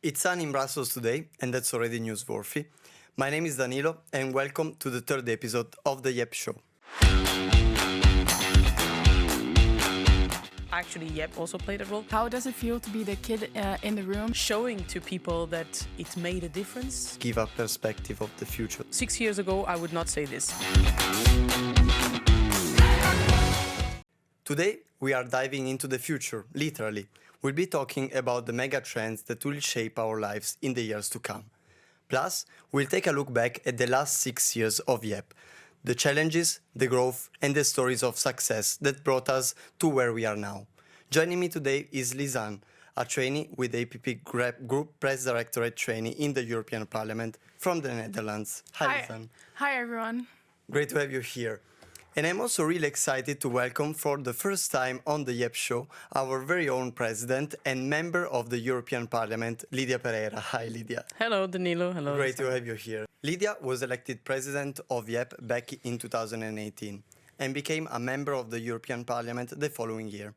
It's sun in Brussels today, and that's already newsworthy. My name is Danilo, and welcome to the third episode of the YEPP show. Actually, YEPP also played a role. How does it feel to be the kid in the room? Showing to people that it made a difference. Give a perspective of the future. 6 years ago, I would not say this. Today, we are diving into the future, literally. We'll be talking about the megatrends that will shape our lives in the years to come. Plus, we'll take a look back at the last 6 years of YEPP, the challenges, the growth, and the stories of success that brought us to where we are now. Joining me today is Lisanne, a trainee with the EPP Group Press Directorate trainee in the European Parliament from the Netherlands. Hi, Lisanne. Hi, everyone. Great to have you here. And I'm also really excited to welcome for the first time on the YEPP show our very own president and member of the European Parliament, Lidia Pereira. Hi, Lydia. Hello, Danilo. Hello. Great to have you here. Lidia was elected president of YEPP back in 2018 and became a member of the European Parliament the following year.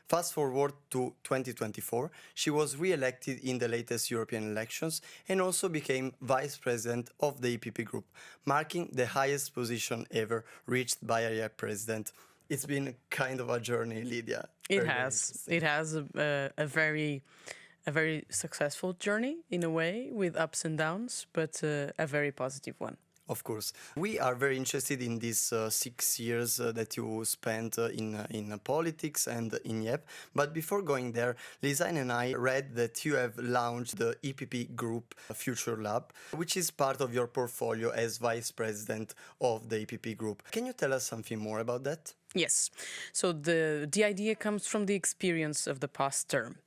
Fast forward to 2024, she was re-elected in the latest European elections and also became vice president of the EPP Group, marking the highest position ever reached by a YEPP president. It's been kind of a journey, Lydia. It has a very successful journey in a way, with ups and downs, but a very positive one. Of course. We are very interested in these 6 years that you spent in politics and in YEPP. But before going there, Lisanne and I read that you have launched the EPP Group Future Lab, which is part of your portfolio as vice president of the EPP Group. Can you tell us something more about that? Yes. So the idea comes from the experience of the past term.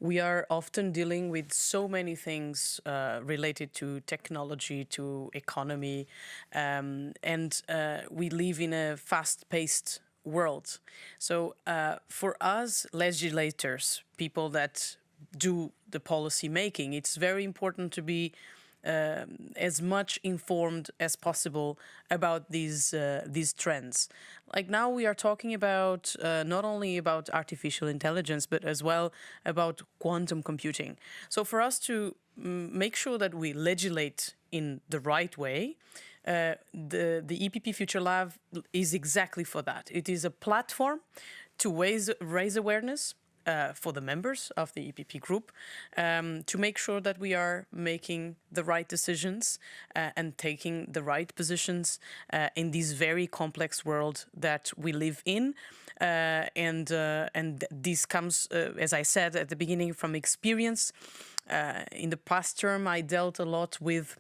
We are often dealing with so many things related to technology, to economy, and we live in a fast-paced world. So for us legislators, people that do the policy making, it's very important to be as much informed as possible about these trends. Like now we are talking about not only about artificial intelligence, but as well about quantum computing. So for us to make sure that we legislate in the right way, the EPP Future Lab is exactly for that. It is a platform to raise awareness for the members of the EPP Group, to make sure that we are making the right decisions and taking the right positions in this very complex world that we live in. And this comes, as I said at the beginning, from experience. In the past term, I dealt a lot with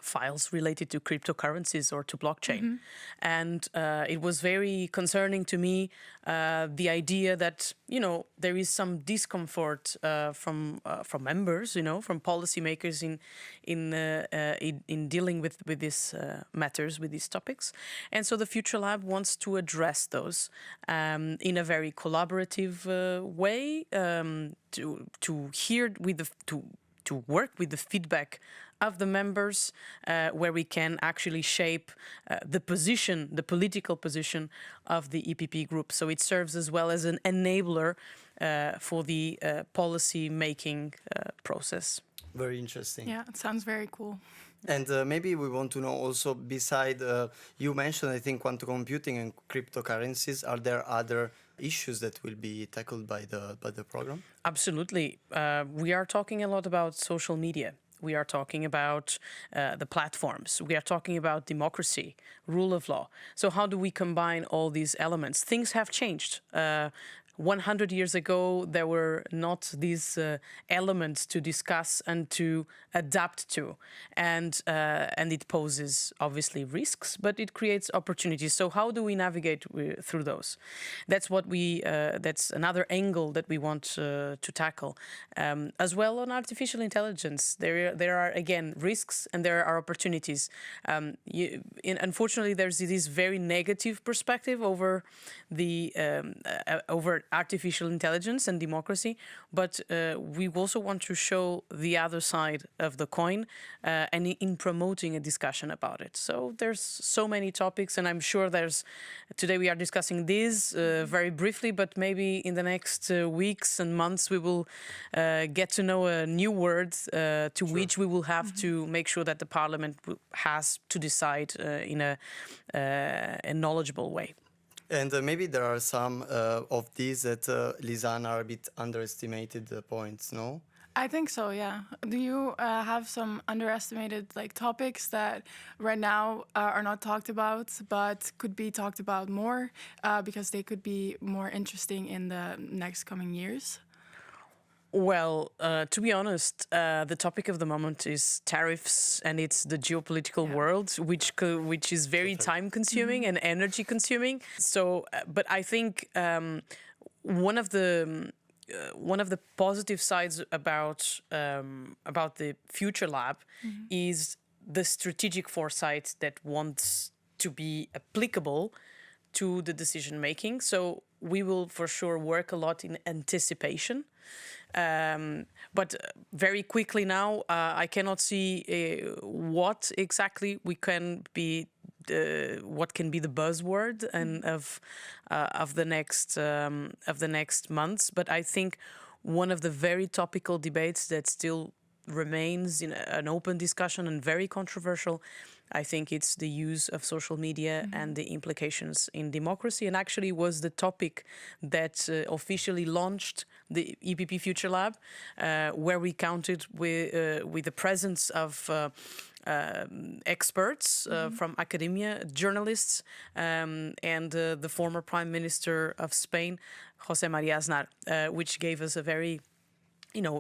files related to cryptocurrencies or to blockchain. And it was very concerning to me, the idea that, there is some discomfort from members, from policymakers in dealing with these matters, with these topics. And so the Future Lab wants to address those in a very collaborative way, to work with the feedback of the members, where we can actually shape the political position of the EPP Group. So it serves as well as an enabler for the policy-making process. Very interesting. Yeah, it sounds very cool. And maybe we want to know also, beside, you mentioned, I think, quantum computing and cryptocurrencies, are there other issues that will be tackled by the program? Absolutely. We are talking a lot about social media. We are talking about the platforms. We are talking about democracy, rule of law. So how do we combine all these elements? Things have changed. 100 years ago, there were not these elements to discuss and to adapt to. And it poses, obviously, risks, but it creates opportunities. So how do we navigate through those? That's what that's another angle that we want to tackle. As well on artificial intelligence, there are, again, risks and there are opportunities. Unfortunately, there's this very negative perspective over artificial intelligence and democracy, but we also want to show the other side of the coin and in promoting a discussion about it. So there's so many topics, and I'm sure today we are discussing this very briefly, but maybe in the next weeks and months we will get to know a new word to which we will have to make sure that the Parliament has to decide in a knowledgeable way. And maybe there are some of these that, Lisanne, are a bit underestimated points, no? I think so, yeah. Do you have some underestimated topics that right now are not talked about but could be talked about more because they could be more interesting in the next coming years? Well, to be honest, the topic of the moment is tariffs, and it's the geopolitical world, which is very time-consuming and energy-consuming. So, but I think one of the positive sides about the Future Lab is the strategic foresight that wants to be applicable to the decision making. So we will for sure work a lot in anticipation. But very quickly now, I cannot see what exactly what can be the buzzword and of the next months. But I think one of the very topical debates that still remains in an open discussion and very controversial, I think it's the use of social media and the implications in democracy, and actually was the topic that officially launched the EPP Future Lab, where we counted with the presence of experts from academia, journalists, and the former Prime Minister of Spain, José María Aznar, which gave us a very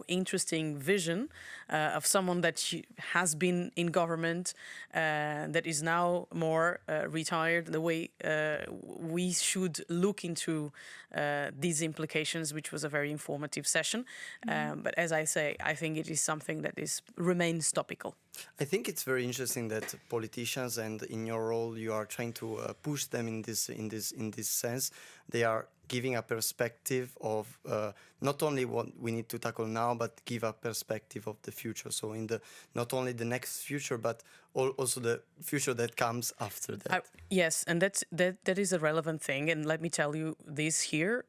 interesting vision of someone that has been in government, that is now more retired, the way we should look into these implications, which was a very informative session. But as I say, I think it is something that remains topical. I think it's very interesting that politicians, and in your role, you are trying to push them in this sense. They are giving a perspective of not only what we need to tackle now, but give a perspective of the future. So in not only the next future, but also the future that comes after that. Yes, and that is a relevant thing. And let me tell you this here.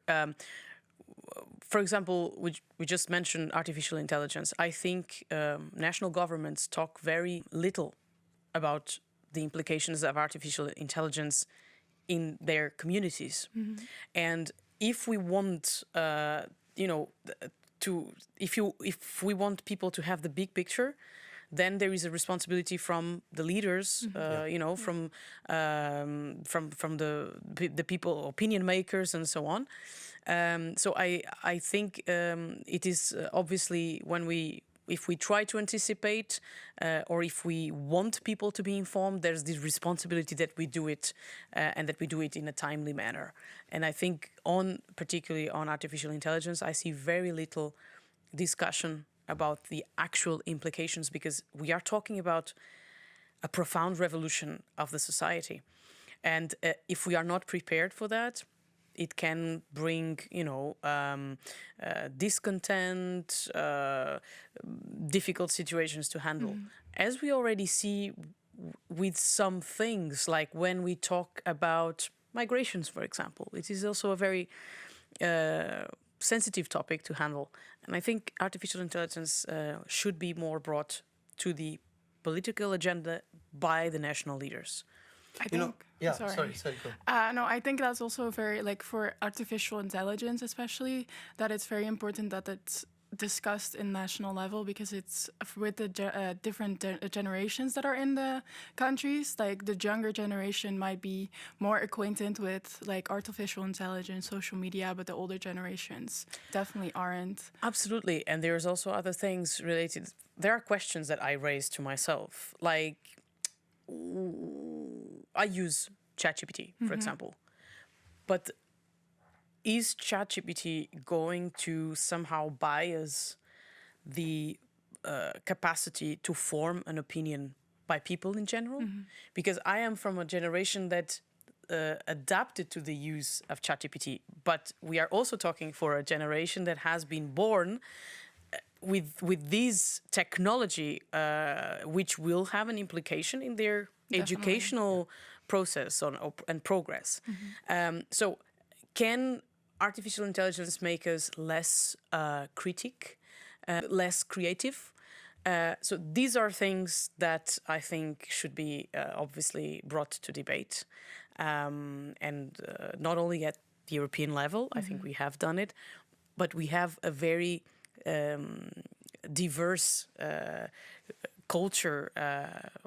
For example, we just mentioned artificial intelligence. I think national governments talk very little about the implications of artificial intelligence in their communities. And if we want, if we want people to have the big picture, then there is a responsibility from the leaders, from the people, opinion makers, and so on. So I think it is obviously if we try to anticipate or if we want people to be informed, there's this responsibility that we do it and that we do it in a timely manner. And I think particularly on artificial intelligence, I see very little discussion about the actual implications, because we are talking about a profound revolution of the society. And if we are not prepared for that, it can bring, discontent, difficult situations to handle. As we already see with some things, like when we talk about migrations, for example, it is also a very sensitive topic to handle. And I think artificial intelligence should be more brought to the political agenda by the national leaders. I think. Sorry, go. No, I think that's also very, for artificial intelligence especially, that it's very important that it's discussed in national level, because it's with the different generations that are in the countries. Like the younger generation might be more acquainted with artificial intelligence, social media, but the older generations definitely aren't. Absolutely. And there's also other things related. There are questions that I raise to myself, like I use ChatGPT, for example, but is ChatGPT going to somehow bias the capacity to form an opinion by people in general? Because I am from a generation that adapted to the use of ChatGPT. But we are also talking for a generation that has been born with this technology, which will have an implication in their educational process and progress. So can artificial intelligence make us less critic, less creative? So these are things that I think should be obviously brought to debate. And not only at the European level, I think we have done it, but we have a very diverse culture.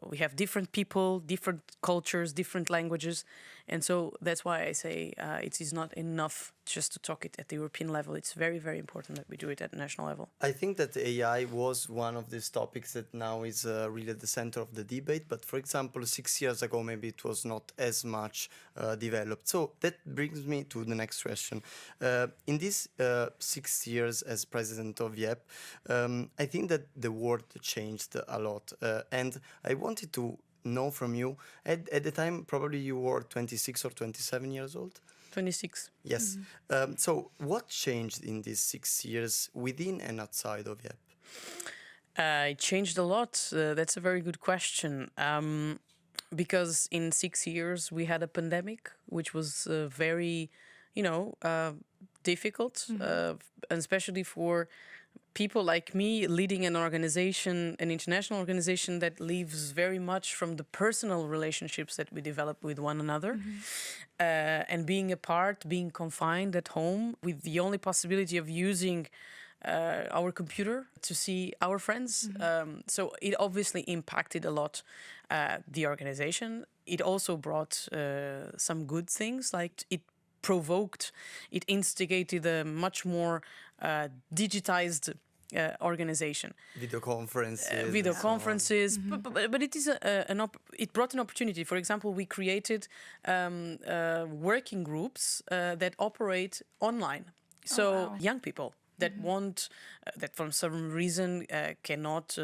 We have different people, different cultures, different languages. And so that's why I say it is not enough just to talk it at the European level. It's very, very important that we do it at the national level. I think that AI was one of these topics that now is really at the center of the debate. But for example, 6 years ago, maybe it was not as much developed. So that brings me to the next question. In these 6 years as president of YEPP, I think that the world changed a lot. And I wanted to know from you, at the time, probably you were 26 or 27 years old? 26. Yes. So what changed in these 6 years within and outside of YEPP? It changed a lot. That's a very good question. Because in 6 years we had a pandemic, which was very, difficult, and especially for people like me leading an organization, an international organization that lives very much from the personal relationships that we develop with one another. And being apart, being confined at home with the only possibility of using our computer to see our friends. So it obviously impacted a lot the organization. It also brought some good things, like it instigated a much more digitized organization. Video conferences. But it is it brought an opportunity. For example, we created working groups that operate online. So young people that want, that for some reason cannot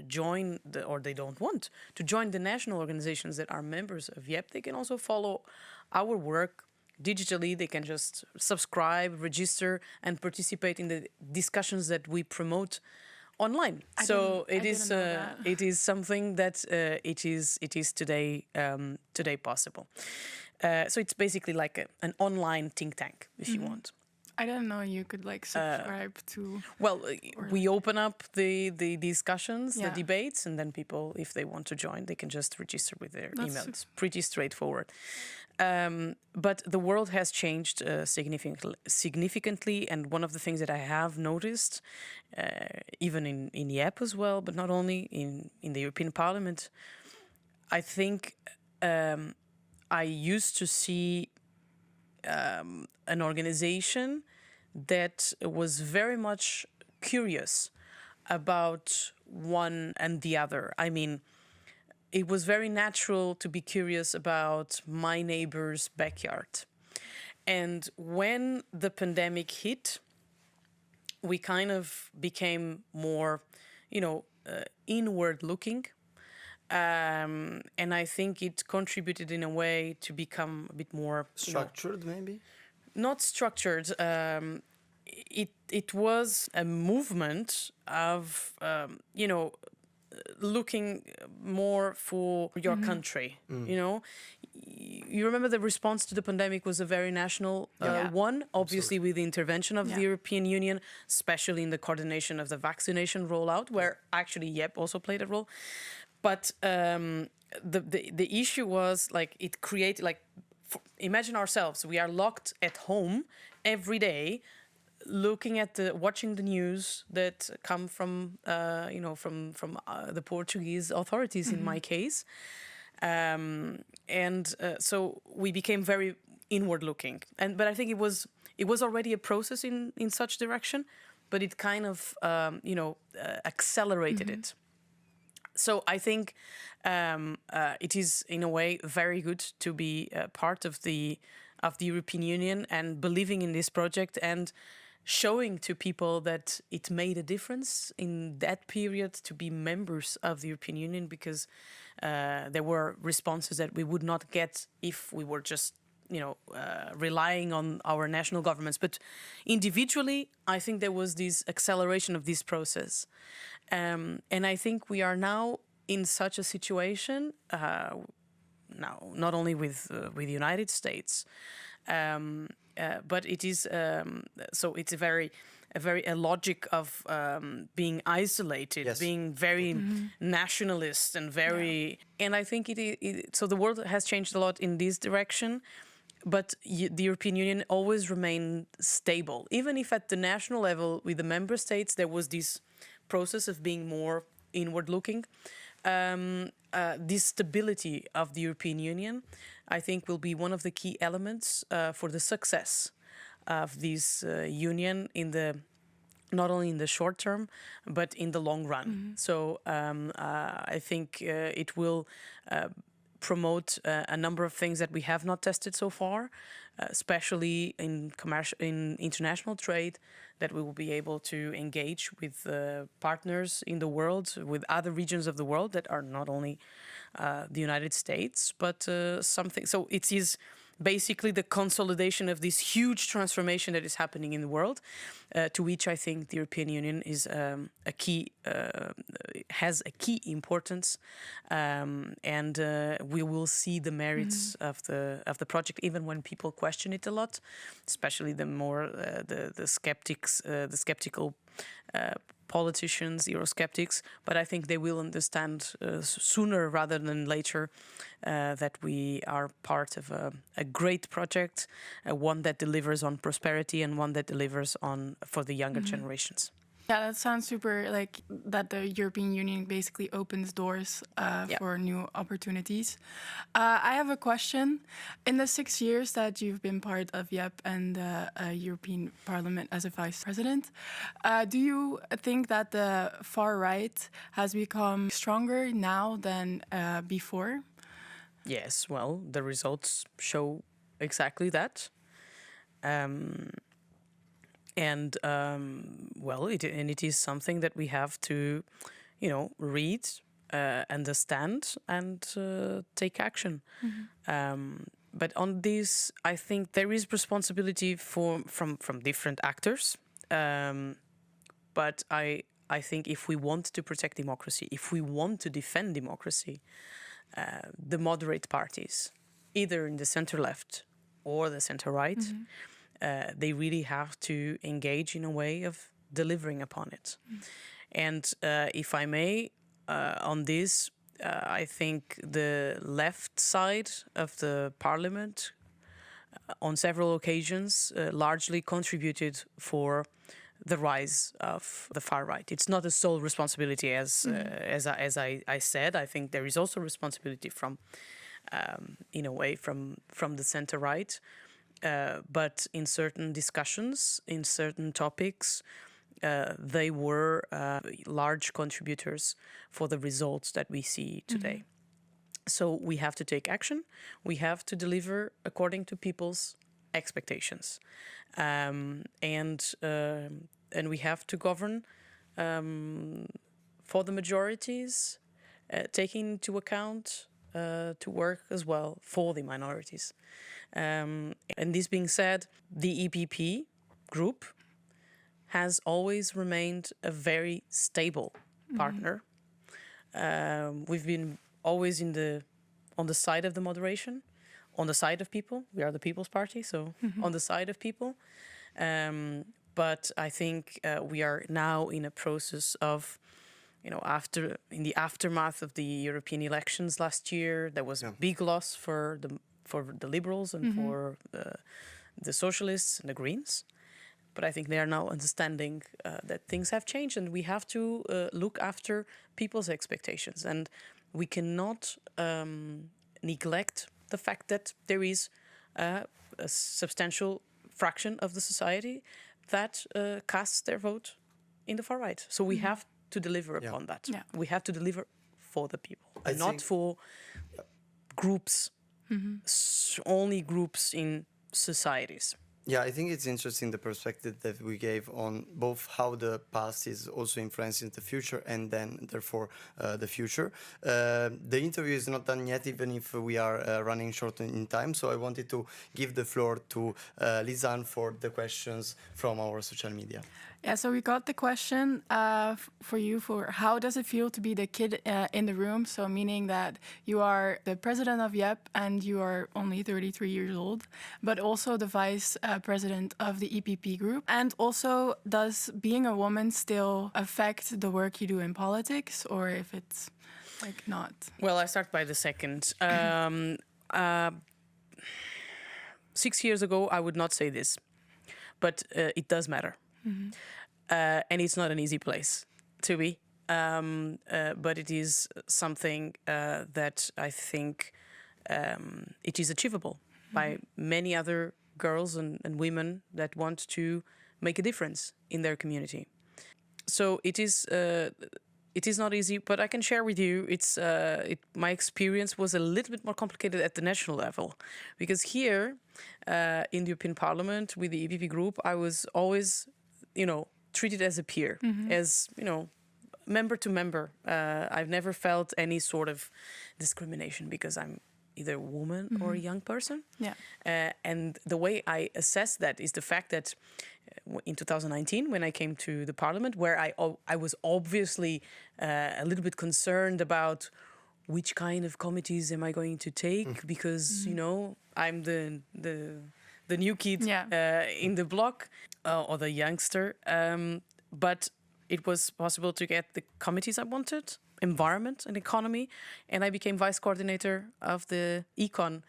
join or they don't want to join the national organizations that are members of YEPP, they can also follow our work digitally. They can just subscribe, register, and participate in the discussions that we promote online. It is something that it is today possible. So it's basically like an online think tank, if you want. I didn't know you could subscribe to. Well, we open up the discussions, the debates, and then people, if they want to join, they can just register with their email. It's pretty straightforward. But the world has changed significantly, and one of the things that I have noticed, even in YEPP as well, but not only in the European Parliament, I think I used to see an organization that was very much curious about one and the other. I mean, it was very natural to be curious about my neighbor's backyard. And when the pandemic hit, we kind of became more, inward looking. And I think it contributed in a way to become a bit more structured, maybe? Not structured. It was a movement of, looking more for your country. You remember the response to the pandemic was a very national one, obviously with the intervention of the European Union, especially in the coordination of the vaccination rollout, where actually YEPP also played a role. But the issue was it created imagine ourselves, we are locked at home every day, looking at watching the news that come from the Portuguese authorities in my case, so we became very inward looking. But I think it was already a process in such direction, but it kind of accelerated it. So I think it is, in a way, very good to be part of the European Union and believing in this project and showing to people that it made a difference in that period to be members of the European Union, because there were responses that we would not get if we were just relying on our national governments. But individually, I think there was this acceleration of this process. And I think we are now in such a situation, now not only with the United States, but it is so it's a logic of being isolated, Yes. being very nationalist and very. And I think so the world has changed a lot in this direction. But the European Union always remained stable, even if at the national level with the member states there was this process of being more inward-looking. This stability of the European Union, I think, will be one of the key elements for the success of this union not only in the short term, but in the long run. So I think it will promote a number of things that we have not tested so far, especially in international trade, that we will be able to engage with partners in the world, with other regions of the world that are not only the United States, but something. So it is basically the consolidation of this huge transformation that is happening in the world, to which I think the European Union is has a key importance, and we will see the merits of the project, even when people question it a lot, especially the more the skeptical politicians, Eurosceptics, but I think they will understand sooner rather than later that we are part of a great project, one that delivers on prosperity and one that delivers for the younger generations. Yeah, that sounds super, like that the European Union basically opens doors for new opportunities. I have a question. In the 6 years that you've been part of YEPP and the European Parliament as a vice president, do you think that the far right has become stronger now than before? Yes, well, the results show exactly that. It is something that we have to, read, understand, and take action. But on this, I think there is responsibility from different actors. But I think if we want to protect democracy, if we want to defend democracy, the moderate parties, either in the center left or the center right, they really have to engage in a way of delivering upon it. And if I may, on this, I think the left side of the parliament, on several occasions, largely contributed for the rise of the far right. It's not a sole responsibility, as I said. I think there is also responsibility from, in a way, from the center right. But in certain discussions, in certain topics, they were large contributors for the results that we see today. So we have to take action. We have to deliver according to people's expectations, and we have to govern for the majorities, taking into account to work as well for the minorities. And this being said, the EPP Group has always remained a very stable partner. We've been always on the side of the moderation, on the side of people. We are the People's Party, so on the side of people. But I think we are now in a process of, in the aftermath of the European elections last year, there was a big loss for the Liberals and for the Socialists and the Greens. But I think they are now understanding that things have changed, and we have to look after people's expectations. And we cannot neglect the fact that there is a substantial fraction of the society that casts their vote in the far right. So we have to deliver upon that. Yeah. We have to deliver for the people, not for groups, only groups in societies. Yeah, I think it's interesting the perspective that we gave on both how the past is also influencing the future and then therefore the future. The interview is not done yet, even if we are running short in time. So I wanted to give the floor to Lisanne for the questions from our social media. Yeah, so we got the question for you for how does it feel to be the kid in the room? So meaning that you are the president of YEPP and you are only 33 years old, but also the vice president of the EPP Group. And also, does being a woman still affect the work you do in politics, or if it's like not? Well, I start by the second. 6 years ago, I would not say this, but it does matter. Mm-hmm. And it's not an easy place to be, but it is something that I think it is achievable by many other girls and women that want to make a difference in their community. So it is not easy, but I can share with you, my experience was a little bit more complicated at the national level, because here in the European Parliament with the EPP Group, I was always, treated as a peer, as, member to member. I've never felt any sort of discrimination because I'm either a woman or a young person. Yeah. And the way I assess that is the fact that in 2019, when I came to the Parliament, where I was obviously a little bit concerned about which kind of committees am I going to take, because, I'm the new kid in the block, or the youngster. But it was possible to get the committees I wanted, environment and economy, and I became vice coordinator of the econ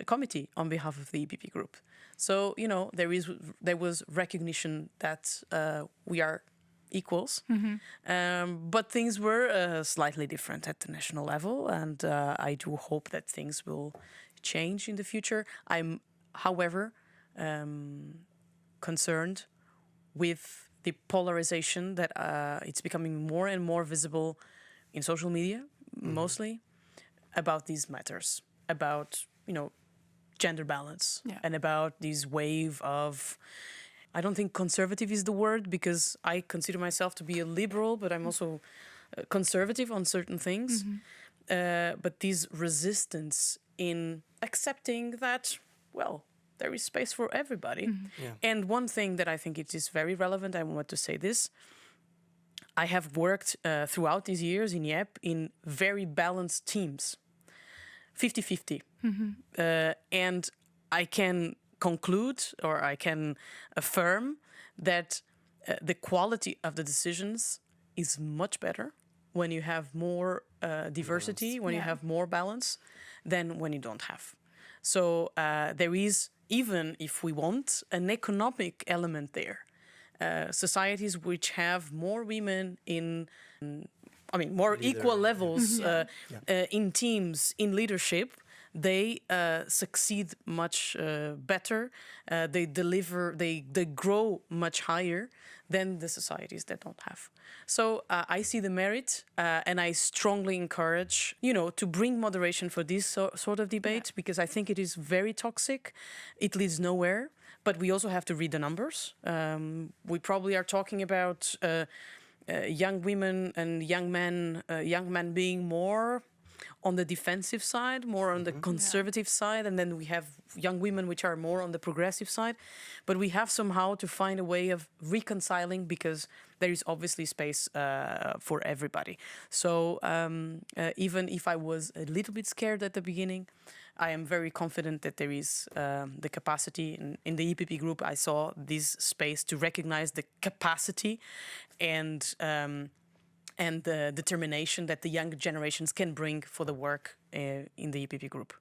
committee on behalf of the EPP Group. So, there was recognition that we are equals, but things were slightly different at the national level, and I do hope that things will change in the future. I'm, however, concerned with the polarization that it's becoming more and more visible in social media, mostly, about these matters, about, gender balance, and about this wave of, I don't think conservative is the word, because I consider myself to be a liberal, but I'm also conservative on certain things. But this resistance in accepting that, well, there is space for everybody. And one thing that I think it is very relevant, I want to say this, I have worked throughout these years in YEPP in very balanced teams, 50-50. And I can conclude, or I can affirm, that the quality of the decisions is much better when you have more diversity, when you have more balance, than when you don't have. So there is, even if we want, an economic element there. Societies which have more women in, more equal levels in teams, in leadership, they succeed much better. They deliver, they grow much higher than the societies that don't have. So I see the merit, and I strongly encourage, to bring moderation for this sort of debate, because I think it is very toxic. It leads nowhere. But we also have to read the numbers. We probably are talking about young women and young men being more on the defensive side, more on the conservative side, and then we have young women which are more on the progressive side. But we have somehow to find a way of reconciling, because there is obviously space for everybody. So even if I was a little bit scared at the beginning, I am very confident that there is the capacity. In the EPP Group, I saw this space to recognize the capacity and the determination that the younger generations can bring for the work in the EPP Group.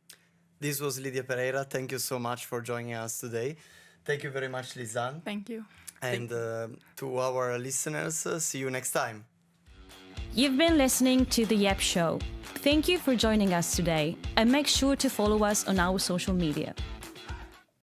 This was Lidia Pereira. Thank you so much for joining us today. Thank you very much, Lisanne. Thank you. And to our listeners, see you next time. You've been listening to The YEPP Show. Thank you for joining us today, and make sure to follow us on our social media.